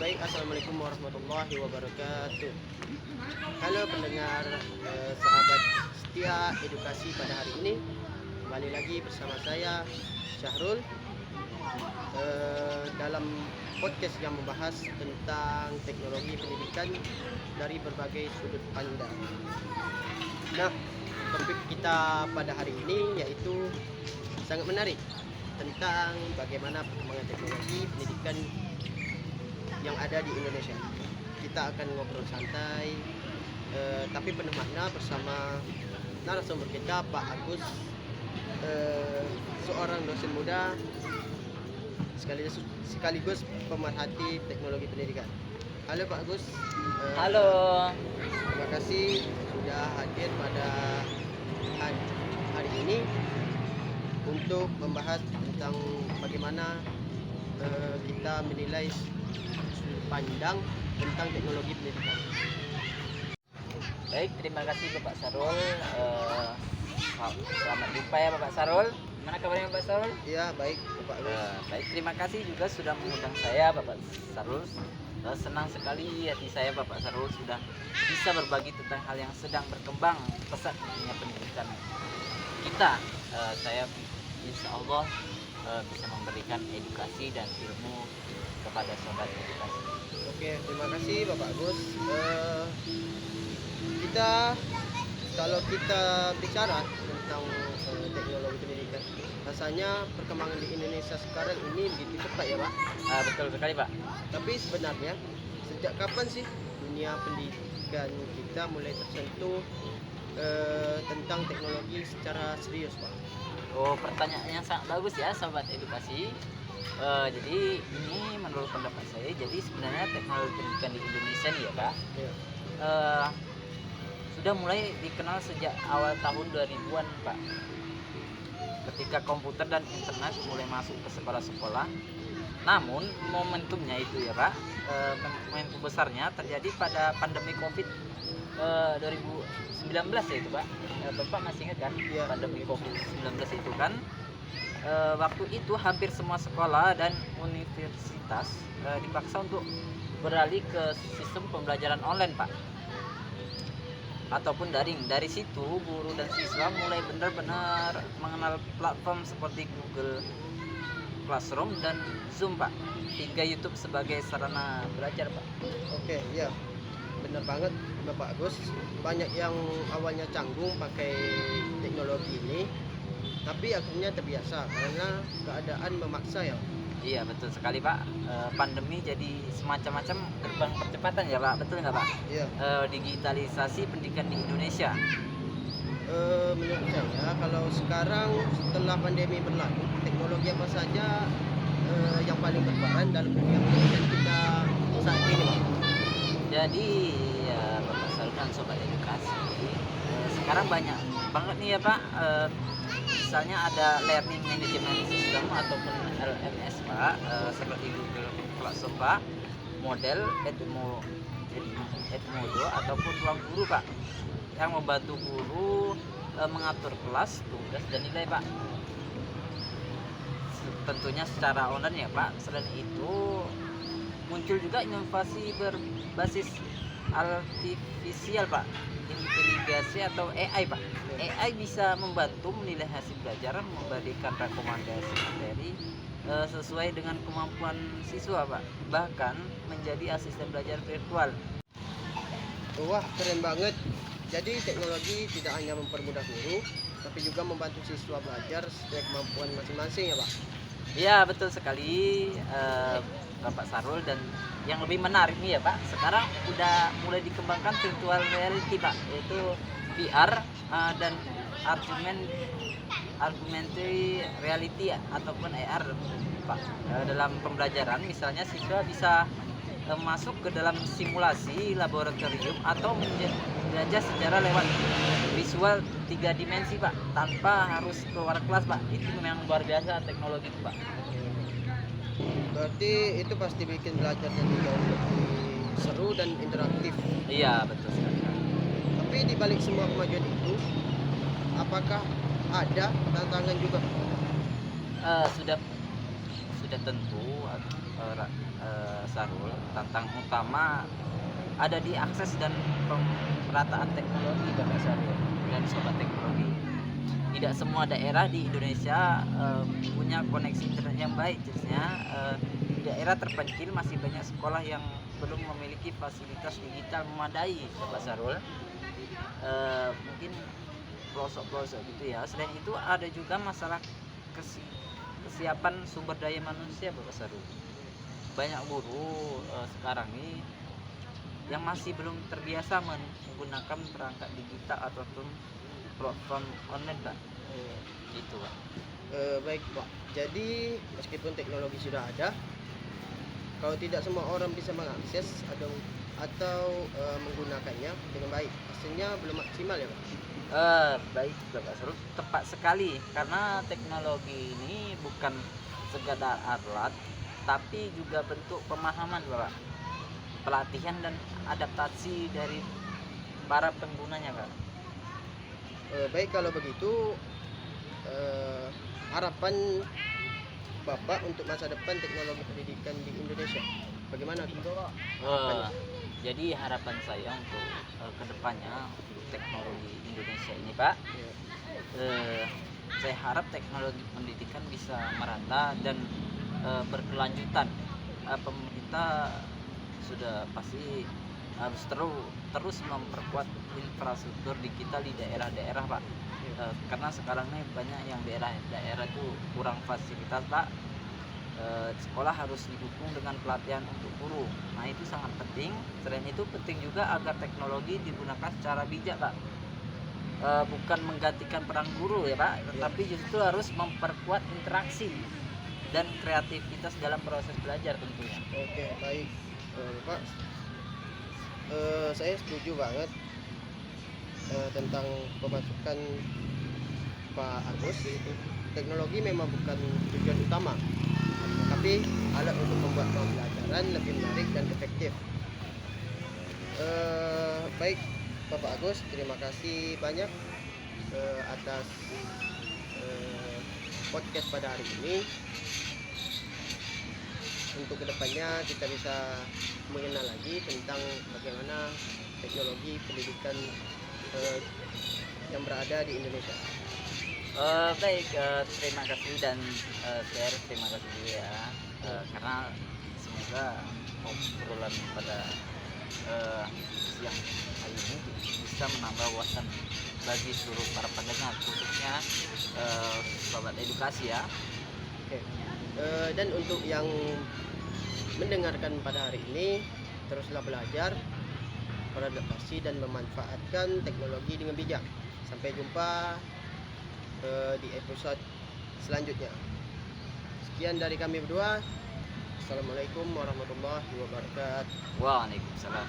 Baik, assalamualaikum warahmatullahi wabarakatuh. Halo pendengar, sahabat setia edukasi pada hari ini. Kembali lagi bersama saya Syahrul dalam podcast yang membahas tentang teknologi pendidikan dari berbagai sudut pandang. Nah, topik kita pada hari ini yaitu sangat menarik tentang bagaimana perkembangan teknologi pendidikan yang ada di Indonesia. Kita akan ngobrol santai tapi penuh makna bersama narasumber kita, Pak Agus, seorang dosen muda sekaligus pemerhati teknologi pendidikan. Halo Pak Agus. Halo. Terima kasih sudah hadir pada hari ini untuk membahas tentang bagaimana kita menilai pandang tentang teknologi pendidikan. Baik, terima kasih Bapak Sarul. Selamat jumpa ya Bapak Sarul. Gimana kabarnya Bapak Sarul? Ya, baik Bapak Agus. Baik, terima kasih juga sudah mengundang saya Bapak Sarul. Senang sekali hati saya Bapak Sarul sudah bisa berbagi tentang hal yang sedang berkembang pesat dunia pendidikan kita. Saya insya Allah bisa memberikan edukasi dan ilmu kepada sobat edukasi. Oke, terima kasih Bapak Agus. Kalau kita bicara tentang teknologi pendidikan, rasanya perkembangan di Indonesia sekarang ini begitu cepat ya Pak. Betul sekali Pak. Tapi sebenarnya sejak kapan sih dunia pendidikan kita mulai tersentuh tentang teknologi secara serius Pak? Oh, pertanyaan yang sangat bagus ya sobat edukasi. Jadi ini menurut pendapat saya, jadi sebenarnya teknologi pendidikan di Indonesia nih ya Pak, Ya. sudah mulai dikenal sejak awal tahun 2000-an Pak, ketika komputer dan internet mulai masuk ke sekolah-sekolah. Namun momentumnya itu ya Pak, momentum besarnya terjadi pada pandemi COVID 2019 ya itu Pak. Bapak masih ingat kan? Ya. Pandemi COVID-19 itu kan, waktu itu hampir semua sekolah dan universitas dipaksa untuk beralih ke sistem pembelajaran online Pak, ataupun daring. Dari situ guru dan siswa mulai benar-benar mengenal platform seperti Google Classroom dan Zoom Pak, hingga YouTube sebagai sarana belajar Pak. Oke, ya. Benar banget Bapak Agus. Banyak yang awalnya canggung pakai teknologi ini, tapi akhirnya terbiasa karena keadaan memaksa ya. Iya betul sekali Pak. Pandemi jadi semacam gerbang percepatan ya Pak, betul nggak Pak? Iya. Digitalisasi pendidikan di Indonesia. Menurut saya kalau sekarang setelah pandemi berlalu, teknologi apa saja yang paling berperan dalam dunia pendidikan kita saat ini Pak? Jadi ya Bapak Sarul dan sobat edukasi, sekarang banyak banget nih ya Pak. Misalnya ada learning management system ataupun LMS Pak, seperti Google Classroom Pak, model Edmodo ataupun ruang guru Pak, yang membantu guru mengatur kelas, tugas dan nilai Pak, tentunya secara online ya Pak. Selain itu muncul juga inovasi berbasis artifisial Pak, inteligasi atau AI Pak. AI bisa membantu menilai hasil pelajaran, memberikan rekomendasi materi sesuai dengan kemampuan siswa Pak, bahkan menjadi asisten belajar virtual. Wah, keren banget. Jadi teknologi tidak hanya mempermudah guru, tapi juga membantu siswa belajar sesuai kemampuan masing-masing ya Pak. Iya betul sekali Bapak Sarul. Dan yang lebih menarik nih ya Pak, sekarang udah mulai dikembangkan virtual reality Pak, yaitu VR dan augmented reality ataupun AR Pak. Dalam pembelajaran misalnya siswa bisa masuk ke dalam simulasi laboratorium atau belajar secara lewat visual 3 dimensi Pak, tanpa harus keluar kelas Pak. Itu memang luar biasa teknologi itu Pak. Berarti itu pasti bikin belajar jadi jauh lebih seru dan interaktif. Iya betul sekali. Tapi di balik semua kemajuan itu, apakah ada tantangan juga? Sudah tentu Sarul, tantangan utama ada di akses dan pemerataan teknologi Bapak Sarul dan sobat teknologi. Tidak semua daerah di Indonesia punya koneksi internet yang baik, jelasnya di daerah terpencil masih banyak sekolah yang belum memiliki fasilitas digital memadai Bapak Sarul. Mungkin pelosok-pelosok gitu ya. Selain itu ada juga masalah kesiapan sumber daya manusia Bapak Sarul. Banyak guru sekarang ini yang masih belum terbiasa menggunakan perangkat digital ataupun platform online Pak. Gitu Pak. Baik Pak, jadi meskipun teknologi sudah ada, kalau tidak semua orang bisa mengakses atau menggunakannya dengan baik, hasilnya belum maksimal ya Pak. Baik Bapak Sarul, tepat sekali karena teknologi ini bukan sekadar alat tapi juga bentuk pemahaman Bapak, pelatihan dan adaptasi dari para penggunanya Pak. Baik, kalau begitu harapan Bapak untuk masa depan teknologi pendidikan di Indonesia bagaimana Pak? Jadi harapan saya untuk kedepannya untuk teknologi Indonesia ini Pak, saya harap teknologi pendidikan bisa merata dan berkelanjutan. Pemerintah sudah pasti harus terus memperkuat infrastruktur digital di daerah-daerah Pak. Karena sekarang ini banyak yang daerah itu kurang fasilitas Pak. Sekolah harus didukung dengan pelatihan untuk guru. Nah itu sangat penting. Selain itu penting juga agar teknologi digunakan secara bijak Pak. Bukan menggantikan peran guru ya Pak, tetapi justru harus memperkuat interaksi dan kreativitas dalam proses belajar tentunya. Oke, baik Pak. Saya setuju banget tentang pemasukan Pak Agus. Teknologi memang bukan tujuan utama, tapi alat untuk membuat pembelajaran lebih menarik dan efektif. Baik Bapak Agus, terima kasih banyak atas podcast pada hari ini. Untuk kedepannya kita bisa mengenal lagi tentang bagaimana teknologi pendidikan yang berada di Indonesia. Baik, terima kasih dan saya terima kasih juga ya, karena semoga obrolan pada siang hari ini bisa menambah wawasan bagi seluruh para pendengar, khususnya sobat edukasi ya. Oke. Dan untuk yang mendengarkan pada hari ini, teruslah belajar, beradaptasi dan memanfaatkan teknologi dengan bijak. Sampai jumpa di episode selanjutnya. Sekian dari kami berdua. Assalamualaikum warahmatullahi wabarakatuh. Waalaikumsalam.